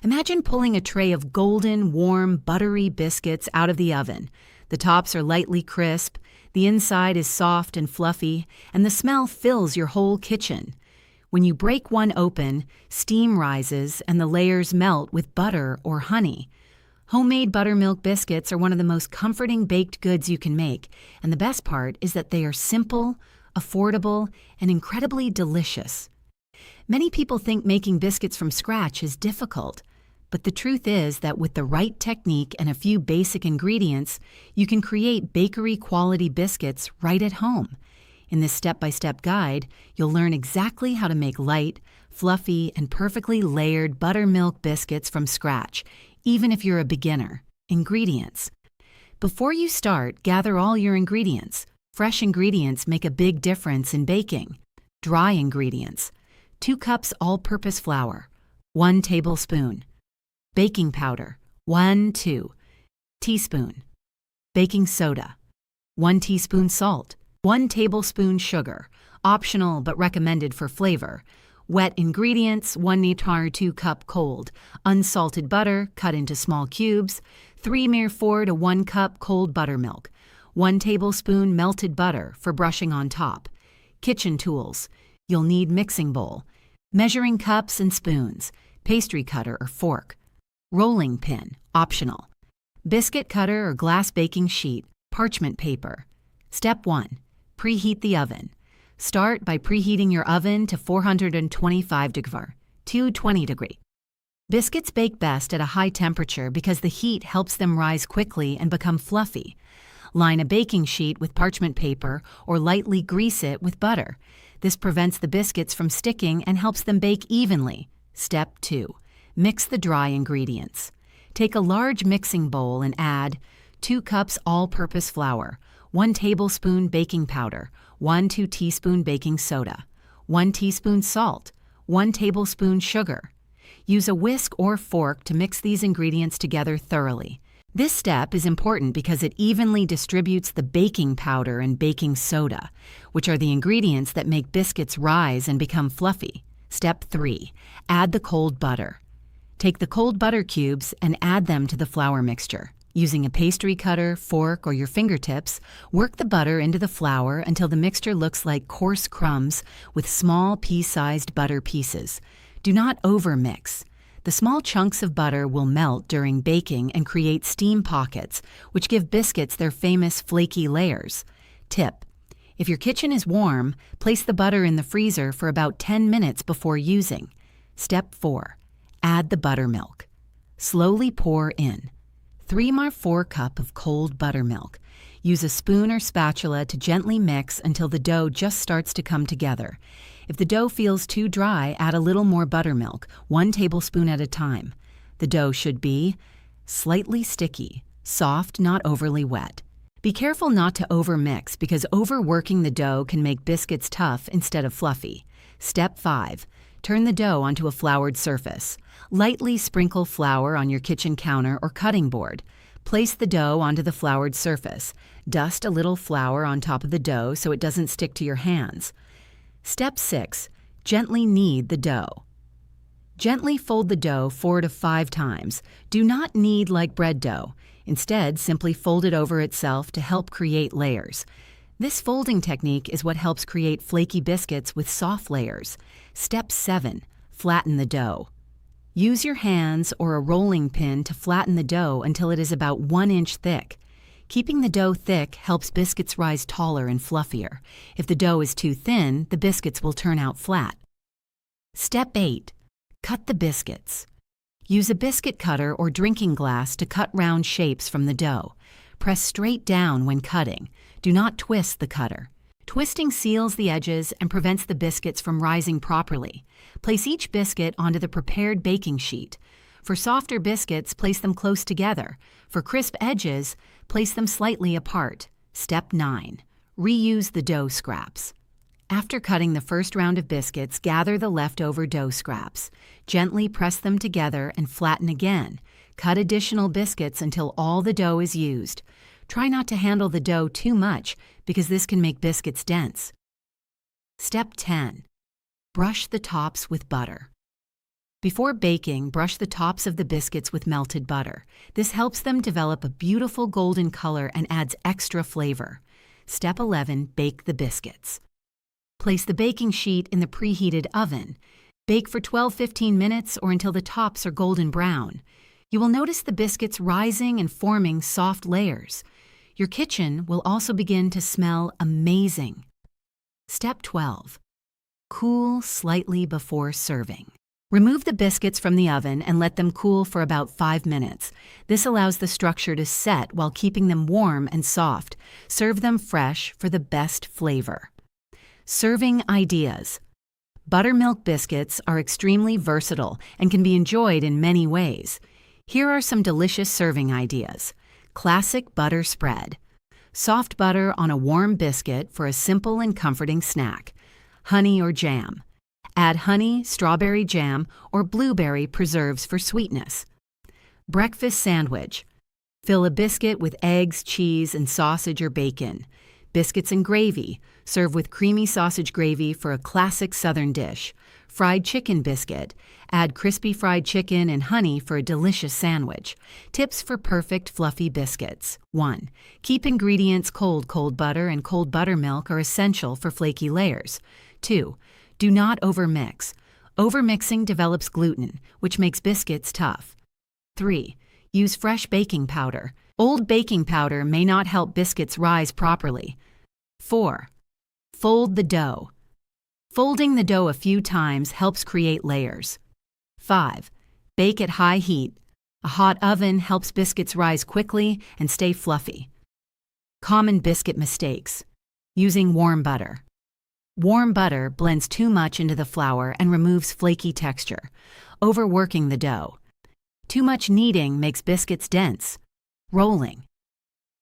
Imagine pulling a tray of golden, warm, buttery biscuits out of the oven. The tops are lightly crisp, the inside is soft and fluffy, and the smell fills your whole kitchen. When you break one open, steam rises and the layers melt with butter or honey. Homemade buttermilk biscuits are one of the most comforting baked goods you can make, and the best part is that they are simple, affordable, and incredibly delicious. Many people think making biscuits from scratch is difficult, but the truth is that with the right technique and a few basic ingredients, you can create bakery-quality biscuits right at home. In this step-by-step guide, you'll learn exactly how to make light, fluffy, and perfectly layered buttermilk biscuits from scratch, even if you're a beginner. Ingredients. Before you start, gather all your ingredients. Fresh ingredients make a big difference in baking. Dry ingredients. 2 cups all-purpose flour. 1 tablespoon. Baking powder. 1–2 teaspoon. Baking soda. 1 teaspoon salt. 1 tablespoon sugar, optional but recommended for flavor. Wet ingredients, 1 entire 2 cup cold. Unsalted butter, cut into small cubes. 3/4 to 1 cup cold buttermilk. 1 tablespoon melted butter for brushing on top. Kitchen tools. You'll need mixing bowl. Measuring cups and spoons. Pastry cutter or fork. Rolling pin, optional. Biscuit cutter or glass baking sheet. Parchment paper. Step 1. Preheat the oven. Start by preheating your oven to 425 degrees, 220 degrees. Biscuits bake best at a high temperature because the heat helps them rise quickly and become fluffy. Line a baking sheet with parchment paper or lightly grease it with butter. This prevents the biscuits from sticking and helps them bake evenly. Step 2. Mix the dry ingredients. Take a large mixing bowl and add 2 cups all-purpose flour, 1 tablespoon baking powder, 1–2 teaspoon baking soda, 1 teaspoon salt, 1 tablespoon sugar. Use a whisk or fork to mix these ingredients together thoroughly. This step is important because it evenly distributes the baking powder and baking soda, which are the ingredients that make biscuits rise and become fluffy. Step 3. Add the cold butter. Take the cold butter cubes and add them to the flour mixture. Using a pastry cutter, fork, or your fingertips, work the butter into the flour until the mixture looks like coarse crumbs with small pea-sized butter pieces. Do not overmix. The small chunks of butter will melt during baking and create steam pockets, which give biscuits their famous flaky layers. Tip: if your kitchen is warm, place the butter in the freezer for about 10 minutes before using. Step 4. Add the buttermilk. Slowly pour in 3/4 cup of cold buttermilk. Use a spoon or spatula to gently mix until the dough just starts to come together. If the dough feels too dry, add a little more buttermilk, 1 tablespoon at a time. The dough should be slightly sticky, soft, not overly wet. Be careful not to overmix because overworking the dough can make biscuits tough instead of fluffy. Step 5. Turn the dough onto a floured surface. Lightly sprinkle flour on your kitchen counter or cutting board. Place the dough onto the floured surface. Dust a little flour on top of the dough so it doesn't stick to your hands. Step 6. Gently knead the dough. Gently fold the dough 4 to 5 times. Do not knead like bread dough. Instead, simply fold it over itself to help create layers. This folding technique is what helps create flaky biscuits with soft layers. Step 7. Flatten the dough. Use your hands or a rolling pin to flatten the dough until it is about 1 inch thick. Keeping the dough thick helps biscuits rise taller and fluffier. If the dough is too thin, the biscuits will turn out flat. Step 8. Cut the biscuits. Use a biscuit cutter or drinking glass to cut round shapes from the dough. Press straight down when cutting. Do not twist the cutter. Twisting seals the edges and prevents the biscuits from rising properly. Place each biscuit onto the prepared baking sheet. For softer biscuits, place them close together. For crisp edges, place them slightly apart. Step 9. Reuse the dough scraps. After cutting the first round of biscuits, gather the leftover dough scraps. Gently press them together and flatten again. Cut additional biscuits until all the dough is used. Try not to handle the dough too much because this can make biscuits dense. Step 10. Brush the tops with butter. Before baking, brush the tops of the biscuits with melted butter. This helps them develop a beautiful golden color and adds extra flavor. Step 11. Bake the biscuits. Place the baking sheet in the preheated oven. Bake for 12–15 minutes or until the tops are golden brown. You will notice the biscuits rising and forming soft layers. Your kitchen will also begin to smell amazing. Step 12. Cool slightly before serving. Remove the biscuits from the oven and let them cool for about 5 minutes. This allows the structure to set while keeping them warm and soft. Serve them fresh for the best flavor. Serving ideas. Buttermilk biscuits are extremely versatile and can be enjoyed in many ways. Here are some delicious serving ideas. Classic butter spread. Soft butter on a warm biscuit for a simple and comforting snack. Honey or jam. Add honey, strawberry jam, or blueberry preserves for sweetness. Breakfast sandwich. Fill a biscuit with eggs, cheese, and sausage or bacon. Biscuits and gravy. Serve with creamy sausage gravy for a classic Southern dish. Fried chicken biscuit. Add crispy fried chicken and honey for a delicious sandwich. Tips for perfect fluffy biscuits. 1. Keep ingredients cold. Cold butter and cold buttermilk are essential for flaky layers. 2. Do not overmix. Overmixing develops gluten, which makes biscuits tough. 3. Use fresh baking powder. Old baking powder may not help biscuits rise properly. 4. Fold the dough. Folding the dough a few times helps create layers. 5. Bake at high heat. A hot oven helps biscuits rise quickly and stay fluffy. Common biscuit mistakes. Using warm butter. Warm butter blends too much into the flour and removes flaky texture. Overworking the dough. Too much kneading makes biscuits dense. Rolling.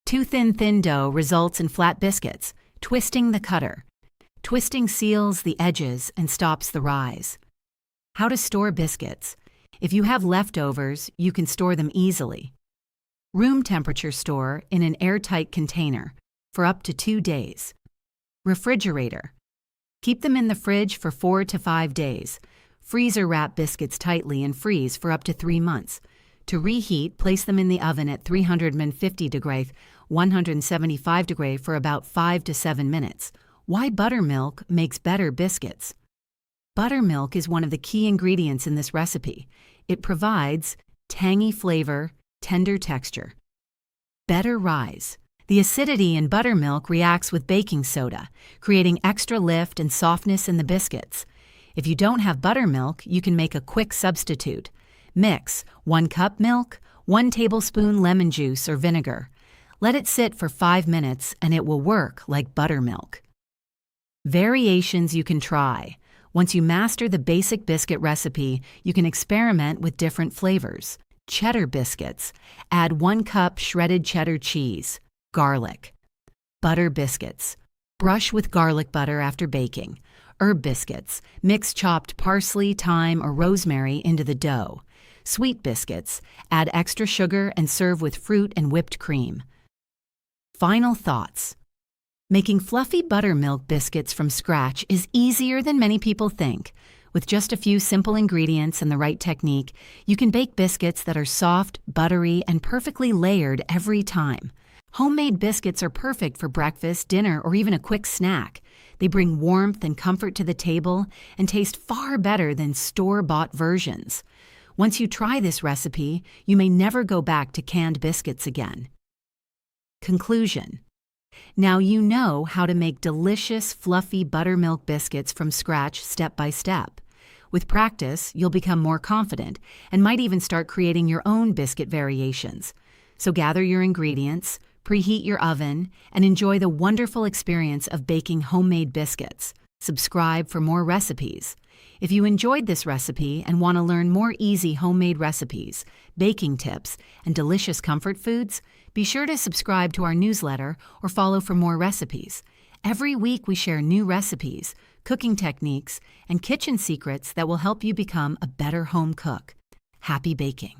Too thin dough results in flat biscuits. Twisting the cutter. Twisting seals the edges and stops the rise. How to store biscuits. If you have leftovers, you can store them easily. Room temperature store in an airtight container for up to 2 days. Refrigerator. Keep them in the fridge for 4 to 5 days. Freezer wrap biscuits tightly and freeze for up to 3 months. To reheat, place them in the oven at 350 degrees, 175 degrees for about 5 to 7 minutes. Why buttermilk makes better biscuits? Buttermilk is one of the key ingredients in this recipe. It provides tangy flavor, tender texture. Better rise. The acidity in buttermilk reacts with baking soda, creating extra lift and softness in the biscuits. If you don't have buttermilk, you can make a quick substitute. Mix 1 cup milk, 1 tablespoon lemon juice or vinegar. Let it sit for 5 minutes and it will work like buttermilk. Variations you can try. Once you master the basic biscuit recipe, you can experiment with different flavors. Cheddar biscuits. Add 1 cup shredded cheddar cheese. Garlic. Butter biscuits. Brush with garlic butter after baking. Herb biscuits. Mix chopped parsley, thyme, or rosemary into the dough. Sweet biscuits. Add extra sugar and serve with fruit and whipped cream. Final thoughts. Making fluffy buttermilk biscuits from scratch is easier than many people think. With just a few simple ingredients and the right technique, you can bake biscuits that are soft, buttery, and perfectly layered every time. Homemade biscuits are perfect for breakfast, dinner, or even a quick snack. They bring warmth and comfort to the table and taste far better than store-bought versions. Once you try this recipe, you may never go back to canned biscuits again. Conclusion. Now you know how to make delicious, fluffy buttermilk biscuits from scratch step by step. With practice, you'll become more confident and might even start creating your own biscuit variations. So gather your ingredients, preheat your oven, and enjoy the wonderful experience of baking homemade biscuits. Subscribe for more recipes. If you enjoyed this recipe and want to learn more easy homemade recipes, baking tips, and delicious comfort foods, be sure to subscribe to our newsletter or follow for more recipes. Every week we share new recipes, cooking techniques, and kitchen secrets that will help you become a better home cook. Happy baking!